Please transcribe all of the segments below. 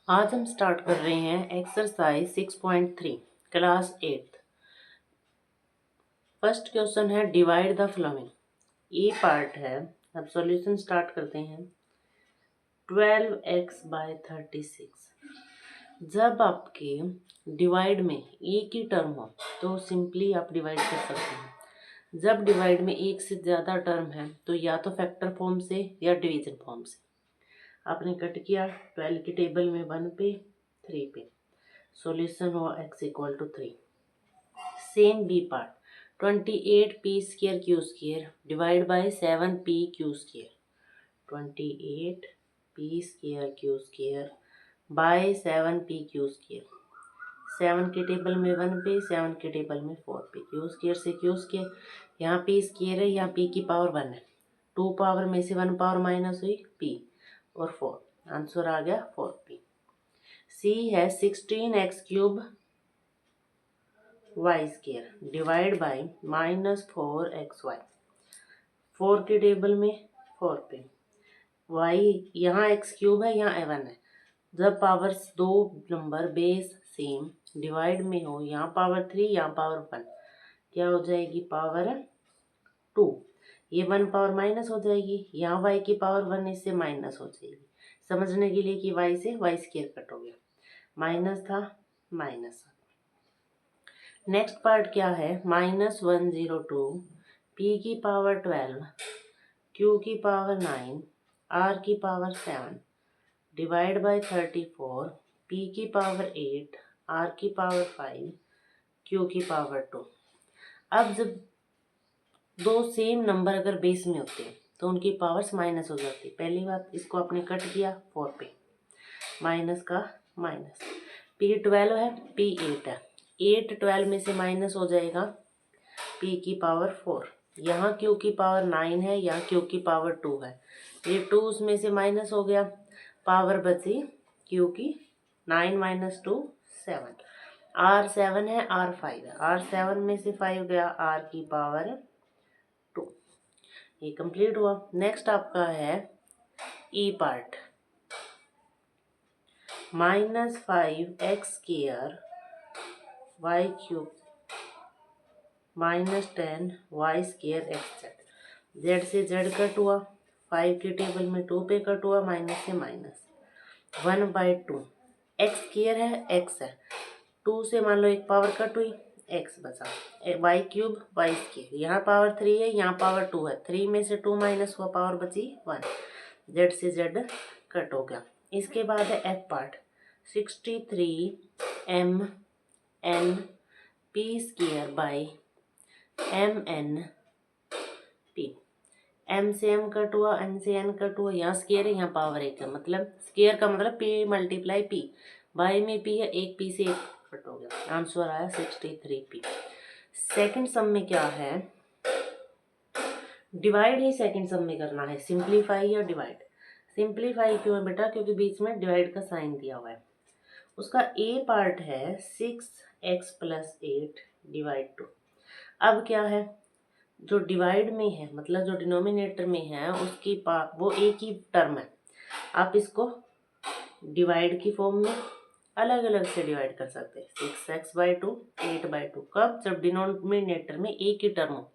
आज हम स्टार्ट कर रहे हैं एक्सरसाइज 6.3 क्लास 8। फर्स्ट क्वेश्चन है डिवाइड द फॉलोइंग। ये पार्ट है। अब सॉल्यूशन स्टार्ट करते हैं। 12x/36। जब आपके डिवाइड में एक ही टर्म हो तो सिंपली आप डिवाइड कर सकते हैं। जब डिवाइड में एक से ज़्यादा टर्म है तो या तो फैक्टर फॉर्म से या डिवीजन फॉर्म से। आपने कट किया 12 की टेबल में 1 पे 3 पे। सॉल्यूशन हुआ x=3। Same B part 28p² divide by 7p² 28p² by 7p²। 7 के टेबल में 1 पे 7 के टेबल में 4 पे। q² से q², यहाँ p² है, यहाँ p की पावर 1 है। 2 पावर में से 1 पावर माइनस हुई p और 4। आंसर आ गया 4p। सी है 16x³ y² divide by -4xy। 4 के टेबल में 4 पे। y यहाँ x³ है, यहाँ 1 है। जब पावर्स दो नंबर बेस सेम डिवाइड में हो, यहाँ पावर 3 यहाँ पावर 1, क्या हो जाएगी पावर 2। ये 1 पावर माइनस हो जाएगी, यहाँ y की पावर 1 इससे माइनस हो जाएगी। समझने के लिए कि y से y² कट हो गया, माइनस था माइनस। नेक्स्ट पार्ट क्या है -102 p की पावर 12 q की पावर 9 r की पावर 7 डिवाइड बाय 34 p की पावर 8 r की पावर 5 q की पावर 2। अब जब दो सेम नंबर अगर बेस में होते हैं तो उनकी पावर्स माइनस हो जाती है। पहली बात, इसको आपने कट किया 4 पे, माइनस का माइनस। p12 है, p8 है। 8 12 में से माइनस हो जाएगा p की पावर 4। यहाँ q की पावर 9 है, यहाँ q की पावर 2 है। ये 2 उसमें से माइनस हो गया, पावर बची q की 9 - 2 7। r 7 है, r 5 है। r 7 में से 5 गया, r की पावर 2। ये कंप्लीट हुआ। नेक्स्ट आपका है E part -5x² y³ -10y² xz। Z से जेड कट हुआ, 5 के टेबल में 2 पे कट हुआ, माइनस से माइनस। 1/2 x² है, x है। 2 से मान लो एक पावर कट हुई, x बचा। y³ y², यहाँ पावर 3 है, यहाँ पावर 2 है। 3 में से 2 माइनस हुआ, पावर बची 1। जेड से जेड कट हो गया। इसके बाद है F part 63 mn p² mn p। m से m कट हुआ, n से n कट हुआ, यहाँ स्केयर है, यहाँ पावर 1 है। मतलब स्केयर का मतलब p × p। बाई में p है, एक p से एक कट हो गया। आंसर आया 63p। सेकंड सम में क्या है, डिवाइड ही सेकंड सम में करना है, सिंप्लीफाई या डिवाइड। सिंप्लीफाई क्यों है बेटा, क्योंकि बीच में डिवाइड का साइन दिया हुआ है। उसका ए पार्ट है 6x + 8 डिवाइड 2। अब क्या है, जो डिवाइड में है मतलब जो डिनोमिनेटर में है उसकी वो एक ही टर्म है। आप इसको डिवाइड की फॉर्म में अलग अलग से डिवाइड कर सकते हैं। 6x/2 8/2। कब, जब डिनोमिनेटर में एक ही टर्म हो।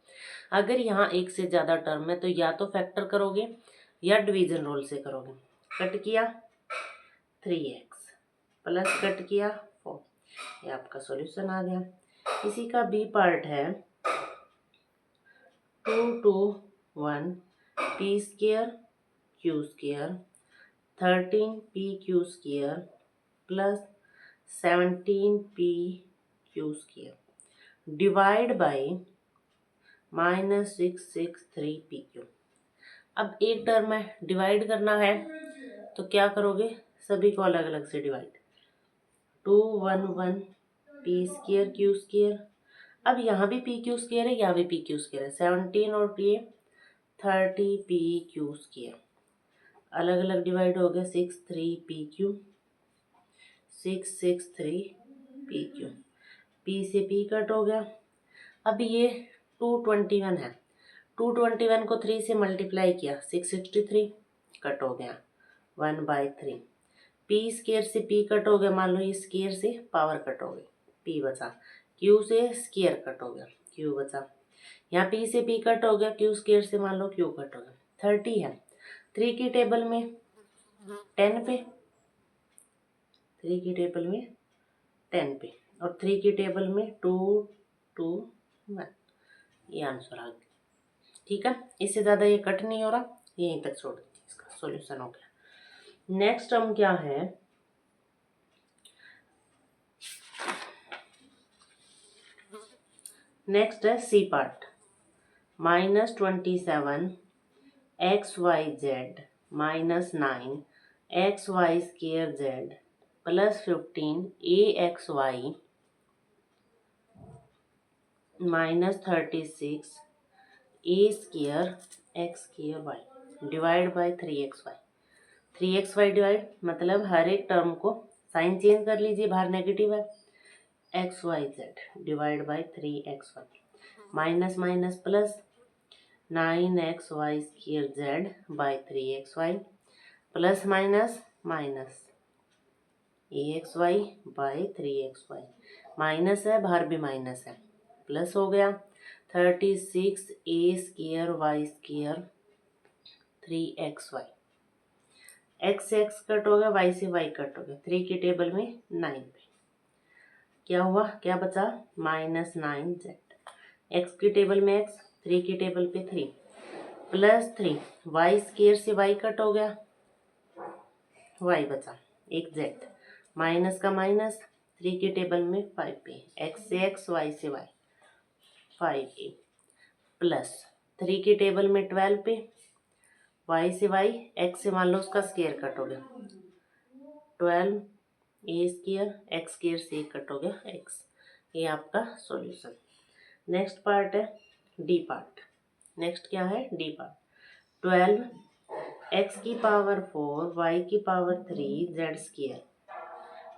अगर यहाँ एक से ज़्यादा टर्म है तो या तो फैक्टर करोगे या डिवीजन रूल से करोगे। कट किया 3x प्लस कट किया 4। ये आपका सॉल्यूशन आ गया। इसी का बी पार्ट है 2 to 1 p² q² 13p² plus 17p² divide by -663pq। अब एक टर्म है, डिवाइड करना है तो क्या करोगे, सभी को अलग अलग से डिवाइड। 2 1 1 p² q²। अब यहाँ भी pq² है, यहाँ भी pq² है। 17 और ये 30pq²। अलग अलग डिवाइड हो गया 63pq 663pq। p से p कट हो गया। अब ये 221 है, 221 को 3 से मल्टीप्लाई किया 663 कट हो गया 1/3। पी स्केयर से पी कट हो गया, मान लो ये स्केयर से पावर कट हो गई, पी बचा। क्यू से स्केयर कट हो गया, क्यू बचा। यहाँ पी से पी कट हो गया, क्यू स्केयर से मान लो क्यू कट हो गया। 30 है। 3 की टेबल में 10 पे, 3 की टेबल में 10 पे, और 3 की टेबल में 2 2 1, ये आंसर आ गया। ठीक है, इससे ज़्यादा ये कट नहीं हो रहा, यहीं तक छोड़ दीजिए, इसका सॉल्यूशन हो गया। नेक्स्ट टर्म क्या है, नेक्स्ट है C part. -27 XYZ -9 XY² Z +15 AXY -36 A² X² Y divide by 3XY। 3XY divide मतलब हर एक टर्म को साइन चेंज कर लीजिए, बाहर नेगेटिव है। XYZ divide by 3XY, minus minus plus 9XY² Z by 3XY, plus minus minus AXY by 3XY, minus है बाहर भी माइनस है, प्लस हो गया 36 A² Y² 3XY। एक्स से एक्स कट हो गया, वाई से वाई कट हो गया। 3 की टेबल में 9 पे क्या हुआ, क्या बचा, -9Z। एक्स की टेबल में एक्स, 3 की टेबल पे 3 +3 वाई स्केयर से वाई कट हो गया, वाई बचा, एक जेड, माइनस का माइनस, 3 की टेबल में 5 पे, एक्स से एक्स वाई से वाई 5A, प्लस 3 की टेबल में 12 पे, वाई से वाई, एक्स से मान लो उसका स्केयर कट हो गया, 12A² X² से कट हो गया एक्स। ये आपका सॉल्यूशन। नेक्स्ट पार्ट है डी पार्ट। नेक्स्ट क्या है, डी पार्ट। 12 x की पावर 4 y की power 3 Z²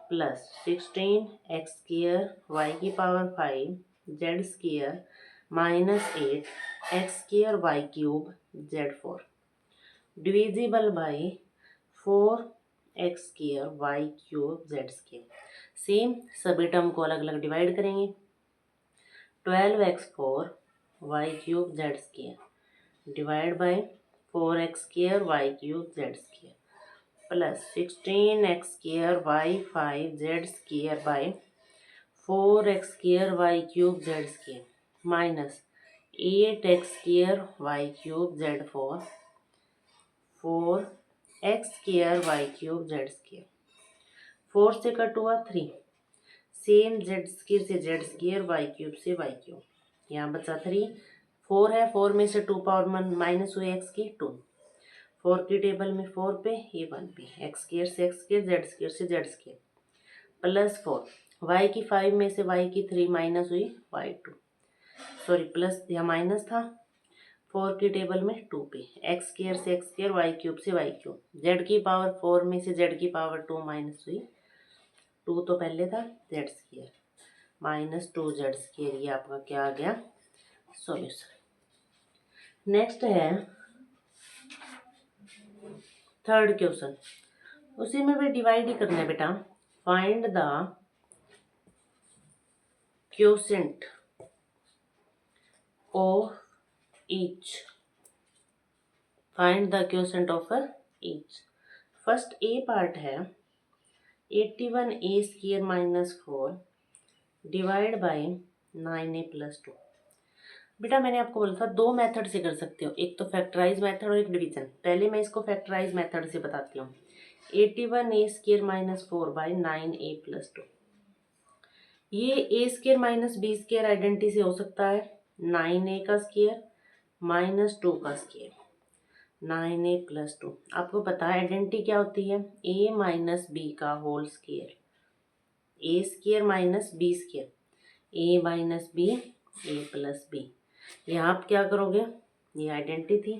plus 16 X² y की power 5 Z² -8 X² y³ Z4 divisible by 4x² y³ Z²। Same सभी टर्म को अलग अलग डिवाइड करेंगे। 12x4 y³ Z² divide by 4x² y³ Z² plus 16x² y5 Z² by 4x² y³ Z² minus 8x² y³ Z4 4x² y³ Z²। 4 से cut हुआ 3, same Z² से Z² y³ से y³, यहाँ बचा 3, 4 है, 4 में से 2 पावर माइनस हुई x की 2, 4 की टेबल में 4 पे, ये 1 पे, x² से x² Z² से Z² प्लस 4, y की 5 में से y की 3 माइनस हुई y2, सॉरी प्लस या माइनस था, 4 की टेबल में 2 पे, x² से x² y³ से y³, z की पावर 4 में से z की पावर 2 माइनस हुई 2 तो पहले था Z² -2Z²। ये आपका क्या आ गया, सॉल्यूशन। नेक्स्ट है थर्ड क्वेश्चन, उसी में भी डिवाइड ही करना है बेटा। Find the quotient of each, find the quotient of each. First A part है 81A² -4 डिवाइड बाई 9A + 2। बेटा मैंने आपको बोला था दो मेथड से कर सकते हो, एक तो फैक्टराइज मेथड और एक डिवीजन। पहले मैं इसको फैक्टराइज मेथड से बताती हूँ। 81A² -4 बाई 9A + 2, ये A² - B² आइडेंटिटी से हो सकता है। 9A का स्क्वायर -2 का स्क्वायर, 9A + 2। आपको पता है आइडेंटिटी क्या होती है, A - B का whole square, A² - B², A - B A + B। यहाँ आप क्या करोगे, ये आइडेंटिटी थी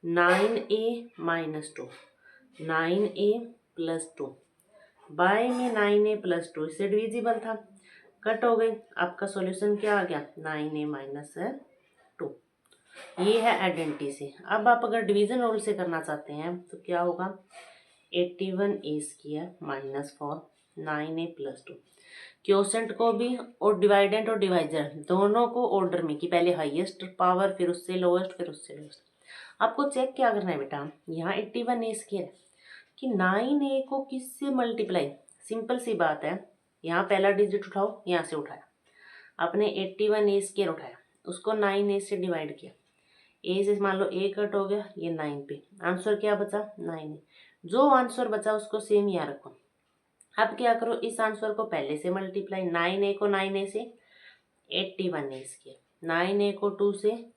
9A - 2, 9A + 2 बाय में 9A + 2, इससे डिविजिबल था, कट हो गई। आपका सॉल्यूशन क्या आ गया, 9A - 2। ये है आइडेंटिटी से। अब आप अगर डिवीजन रूल से करना चाहते हैं तो क्या होगा, 81a² -4 9a + 2। क्वोशेंट को भी और डिवाइडेंट और डिवाइजर दोनों को ऑर्डर में कि पहले हाईएस्ट पावर फिर उससे लोएस्ट फिर उससे लोएस्ट। आपको चेक क्या करना है बेटा, यहाँ 81a² है कि 9a को किससे मल्टीप्लाई, सिंपल सी बात है, यहाँ पहला डिजिट उठाओ, यहाँ से उठाया आपने 81a² उठाया, उसको 9a से डिवाइड किया, ए से मान लो ए कट हो गया, ये 9 पे आंसर क्या बचा 9a। जो आंसर बचा उसको सेम यहाँ रखो। अब क्या करो, इस आंसर को पहले से मल्टीप्लाई, 9a को 9a से 81a², 9a को 2 से,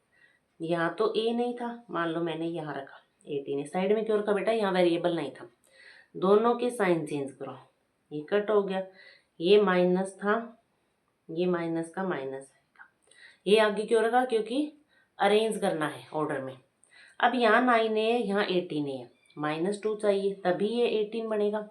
यहाँ तो a नहीं था, मान लो मैंने यहाँ रखा 18a, साइड में क्यों रखा बेटा, यहाँ वेरिएबल नहीं था। दोनों के साइन चेंज करो, ये कट हो गया, ये माइनस था, ये माइनस का माइनस आएगा, ये आगे क्यों रखा, क्योंकि अरेंज करना है ऑर्डर में। अब यहाँ 9a है, यहाँ 18a है, -2 चाहिए तभी ये 18 बनेगा,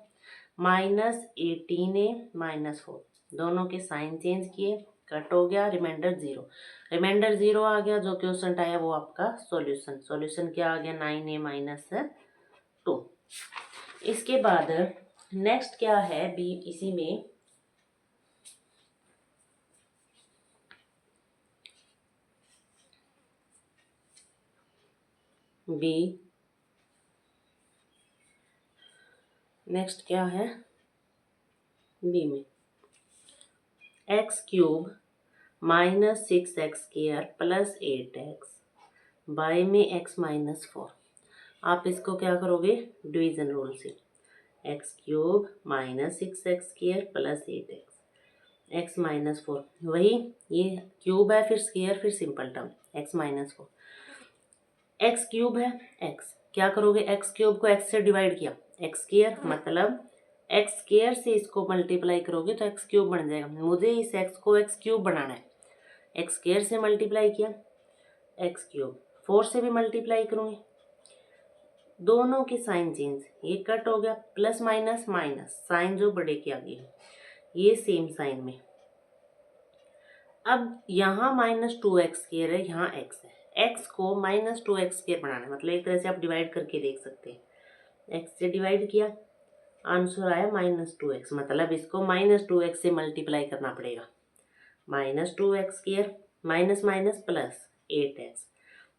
-18a -4, दोनों के साइन चेंज किए, कट हो गया, रिमाइंडर 0, रिमाइंडर 0 आ गया, जो क्वेश्चन आया वो आपका सॉल्यूशन, सॉल्यूशन क्या आ गया 9a - 2। इसके बाद नेक्स्ट क्या है बी, इसी में बी, नेक्स्ट क्या है बी में x³ -6x² + 8x बाय में x - 4। आप इसको क्या करोगे, डिवीजन रूल से, x³ -6x² + 8x x - 4, वही ये क्यूब है फिर स्क्वायर फिर सिंपल टर्म x - 4, x³ है x, क्या करोगे, x³ को x से डिवाइड किया, x² मतलब x² से इसको मल्टीप्लाई करोगे तो x³ बन जाएगा, मुझे इस x को x³ बनाना है, x² से मल्टीप्लाई किया, x³, 4 से भी मल्टीप्लाई करूँगी, दोनों के साइन चेंज, ये कट हो गया, प्लस माइनस माइनस, साइन जो बड़े के आगे है ये सेम साइन में। अब यहाँ -2x² है, यहाँ x है, x को -2x² बनाना है, मतलब एक तरह से आप डिवाइड करके देख सकते हैं, x से डिवाइड किया, आंसर आया -2x, मतलब इसको -2x से मल्टीप्लाई करना पड़ेगा, -2x² minus minus plus 8x,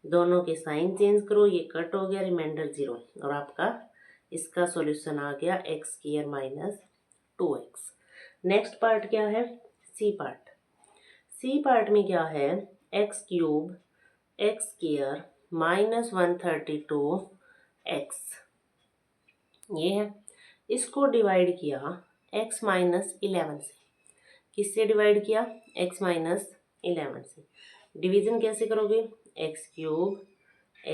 दोनों के साइन चेंज करो, ये कट हो गया, रिमाइंडर 0, और आपका इसका सॉल्यूशन आ गया x² - 2x। नेक्स्ट पार्ट क्या है, सी पार्ट, सी पार्ट में क्या है, x³ x² -132x, ये है, इसको डिवाइड किया x - 11 से, किससे डिवाइड किया, x - 11 से, डिवीजन कैसे करोगे, x³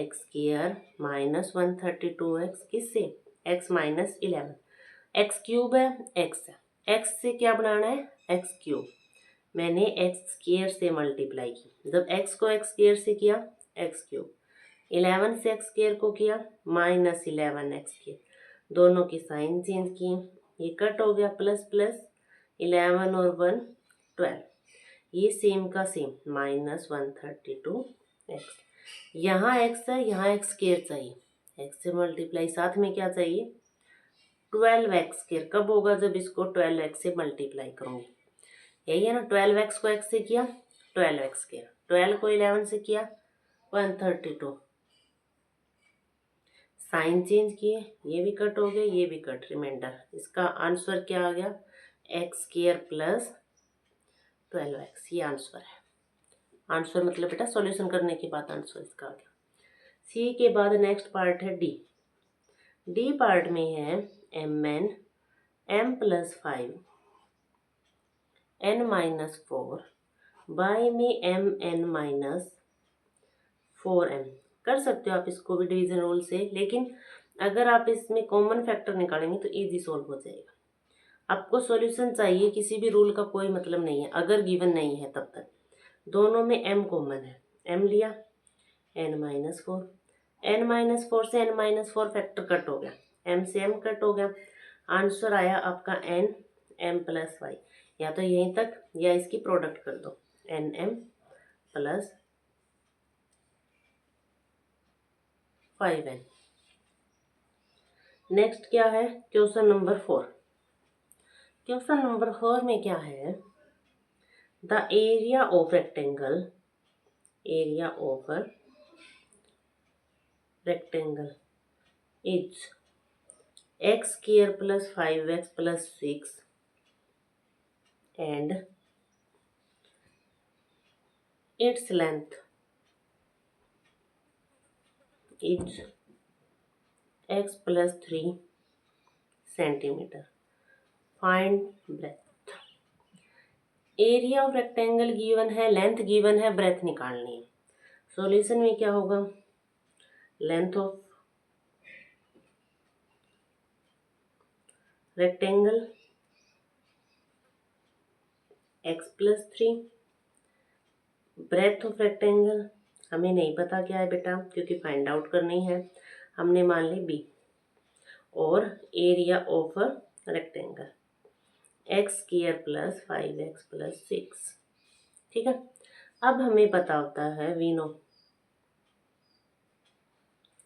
x² -132x किससे, x - 11, x³ है x है, x से क्या बनाना है, x³, मैंने x² से मल्टीप्लाई की, जब x को x² से किया x³, 11 से x² को किया -11x², दोनों के साइन चेंज किए, ये कट हो गया, प्लस प्लस 11 और 1 12, ये सेम का सेम -132x, यहाँ x है, यहाँ x² चाहिए, x से मल्टीप्लाई, साथ में क्या चाहिए 12x², कब होगा, जब इसको 12x से मल्टीप्लाई करूँगी, यही है ना, 12x को x से किया 12x², 12 को 11 से किया 132, साइन चेंज किए, ये भी कट हो गए, ये भी कट, रिमाइंडर, इसका आंसर क्या आ गया, x² + 12x, ये आंसर है, आंसर मतलब बेटा सॉल्यूशन करने के बाद आंसर इसका आ गया। सी के बाद नेक्स्ट पार्ट है डी, डी पार्ट में है mn m+5 n-4 बाय में mn - 4m, कर सकते हो आप इसको भी डिवीजन रूल से, लेकिन अगर आप इसमें कॉमन फैक्टर निकालेंगे तो इजी सॉल्व हो जाएगा। आपको सॉल्यूशन चाहिए, किसी भी रूल का कोई मतलब नहीं है, अगर गिवन नहीं है तब तक, दोनों में m कॉमन है, m लिया n-4, n-4 से n-4 फैक्टर कट हो गया, m से m कट हो गया, आंसर आया आपका n m+y, या तो यहीं तक या इसकी प्रोडक्ट कर दो, nm + 5n, नेक्स्ट क्या है, क्वेश्चन नंबर 4। क्वेश्चन नंबर 4 में क्या है, the area of rectangle, area of rectangle is x square plus 5x plus 6 and its length is x plus 3 centimeter. Find breadth. Area of rectangle given है, length given है, breadth निकालनी है। Solution में क्या होगा, length of rectangle x plus 3, breadth of rectangle हमें नहीं पता क्या है बेटा, क्योंकि फाइंड आउट करनी है, हमने मान ली b, और area of rectangle x square plus 5x plus 6। ठीक है, अब हमें पता होता है वी नो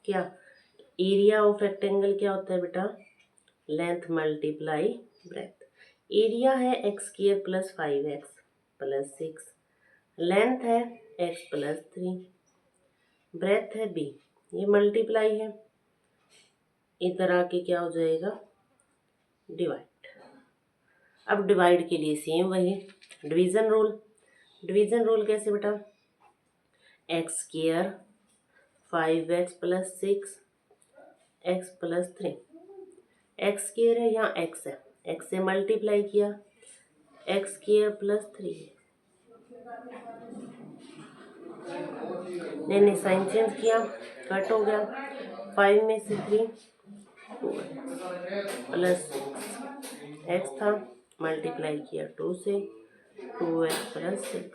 क्या, एरिया ऑफ रेक्टेंगल क्या होता है बेटा, लेंथ मल्टीप्लाई ब्रेथ। एरिया है x square plus 5x plus 6, length है x प्लस 3, ब्रेथ है b, ये मल्टीप्लाई है, इधर आके क्या हो जाएगा, डिवाइड। अब डिवाइड के लिए सेम वही डिवीजन रूल। डिवीजन रूल कैसे बेटा, x square 5x plus 6 x plus 3, x square है यहाँ x है, x से मल्टीप्लाई किया, एक्स स्क्वायर प्लस 3, नहीं साइन चेंज किया, कट हो गया, 5 में से 3 प्लस 6, x था मल्टीप्लाई किया 2 से, 2x प्लस 6,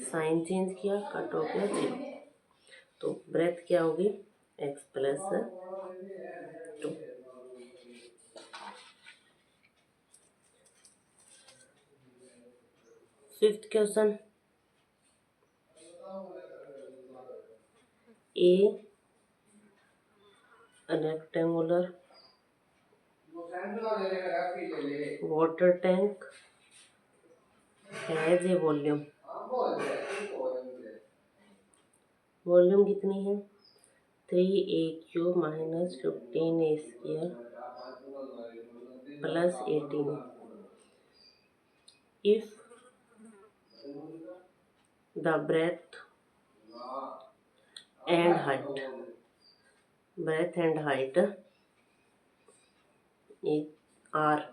साइन चेंज किया, कट हो गया 0, तो ब्रेथ क्या होगी, x plus 2। Fifth question, a rectangular water tank has a volume, volume कितनी है, 3a³ minus 15a² plus 18। If the breadth and height, breadth and height are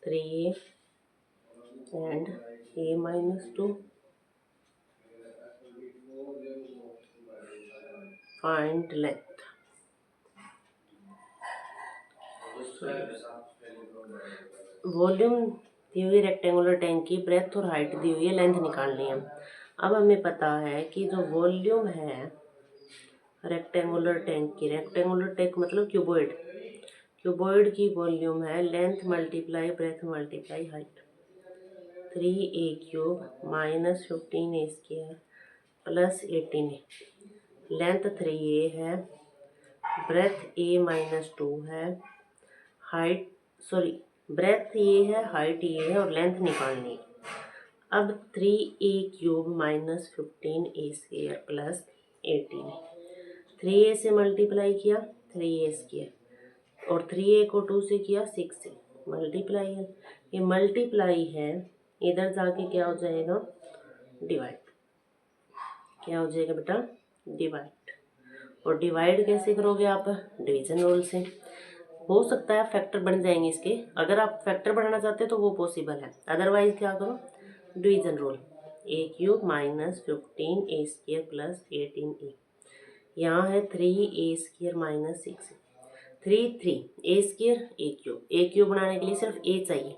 3a and a minus 2, find length। Volume दी हुई rectangular tank की, breath और height दी हुई है, length निकालनी है। अब हमें पता है कि जो वॉल्यूम है रेक्टेंगुलर टैंक की, रेक्टेंगुलर टैंक मतलब क्यूबॉइड, क्यूबॉइड की वॉल्यूम है length multiply breath multiply height, 3a³ minus 15a² plus 18a, length 3a है, ब्रेथ a माइनस 2 है, हाइट ब्रेथ ये है, हाइट ये है, और लेंथ निकालनी है। अब 3a³ minus 15a² plus 18, 3a से मल्टीप्लाई किया 3a², और 3a को 2 से किया 6 से, मल्टीप्लाई है, ये मल्टीप्लाई है, इधर जाके क्या हो जाएगा, डिवाइड। क्या हो जाएगा बेटा, डिवाइड। और डिवाइड कैसे करोगे आप, डिवीजन रूल से। हो सकता है फैक्टर बन जाएंगे इसके, अगर आप फैक्टर बनाना चाहते हो तो वो पॉसिबल है, अदरवाइज क्या करो, division rule, a³ minus 15a² plus 18a, यहाँ है 3a² माइनस 6, 3 a³ बनाने के लिए सिर्फ a चाहिए,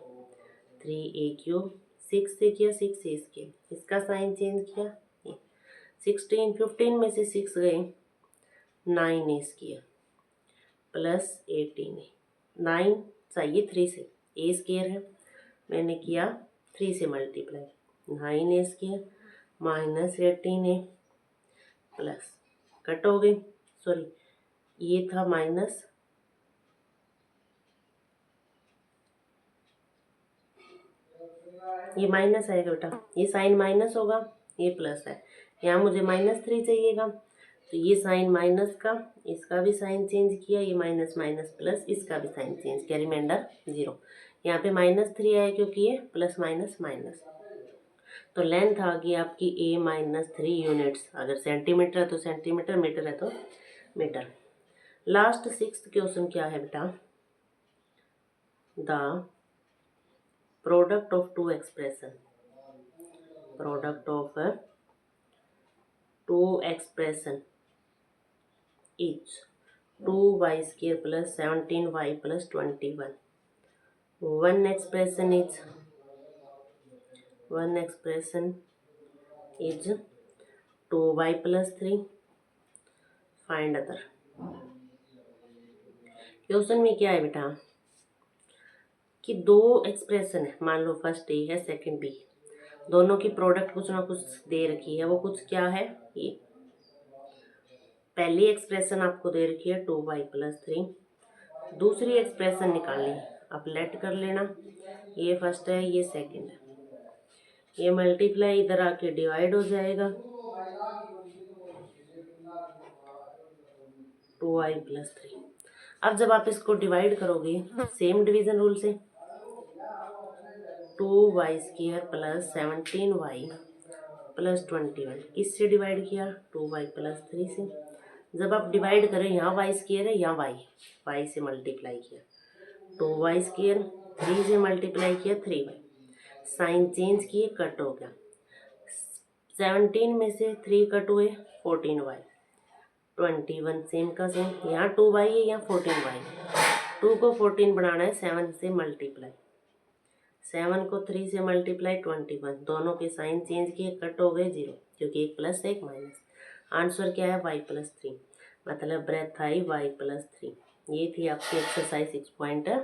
3a³, 6 से किया 6a², इसका साइन चेंज किया, 15 में से 6 गए, 9a² प्लस 18a, 9 चाहिए 3 से, a² है, मैंने किया 3 से multiply, 9a² minus 18a plus, cut हो गई, ये था माइनस ये माइनस आएगा बेटा, ये साइन माइनस होगा, ये प्लस है, यहाँ मुझे -3 चाहिएगा, तो ये साइन माइनस का, इसका भी साइन चेंज किया, ये माइनस माइनस प्लस, इसका भी साइन चेंज किया, रिमाइंडर 0। यहाँ पे -3 आया क्योंकि ये प्लस माइनस माइनस। तो लेंथ आ गई आपकी A-3 यूनिट्स। अगर सेंटीमीटर है तो सेंटीमीटर, मीटर है तो मीटर। लास्ट 6th क्वेश्चन क्या है बेटा, the product of two expression, product of two expression is 2y² plus 17y plus 21. One expression is 2y plus 3. Find other. Question में क्या है बेटा कि दो एक्सप्रेशन है, मान लो फर्स्ट ए है सेकंड बी, दोनों की प्रोडक्ट कुछ ना कुछ दे रखी है। वो कुछ क्या है, ये पहली एक्सप्रेशन आपको दे रखी है 2y plus 3, दूसरी एक्सप्रेशन निकालनी है, आप लेट कर लेना, ये फर्स्ट है ये सेकंड है, ये मल्टीप्लाई इधर आके डिवाइड हो जाएगा, 2y plus 3। अब जब आप इसको डिवाइड करोगे सेम डिवीजन रूल से, 2y² plus 17y plus 21, किससे डिवाइड किया, 2y plus 3 से। जब आप डिवाइड करें, यहाँ y² है, यहाँ y से मल्टीप्लाई किया, 2y², 3 से मल्टीप्लाई किया 3y, साइन चेंज किए, कट हो गया, 17 में से 3 कट हुए, 14y, 21 सेम का सेम, यहाँ 2y है, यहाँ 14y, 2 को 14 बनाना है 7 से मल्टीप्लाई, 7 को 3 से मल्टीप्लाई 21, दोनों के साइन चेंज किए, कट हो गए 0, क्योंकि एक प्लस एक माइनस। आंसर क्या है, y plus 3, मतलब ब्रेथ आई y plus 3। ये थी आपकी एक्सरसाइज 6.3।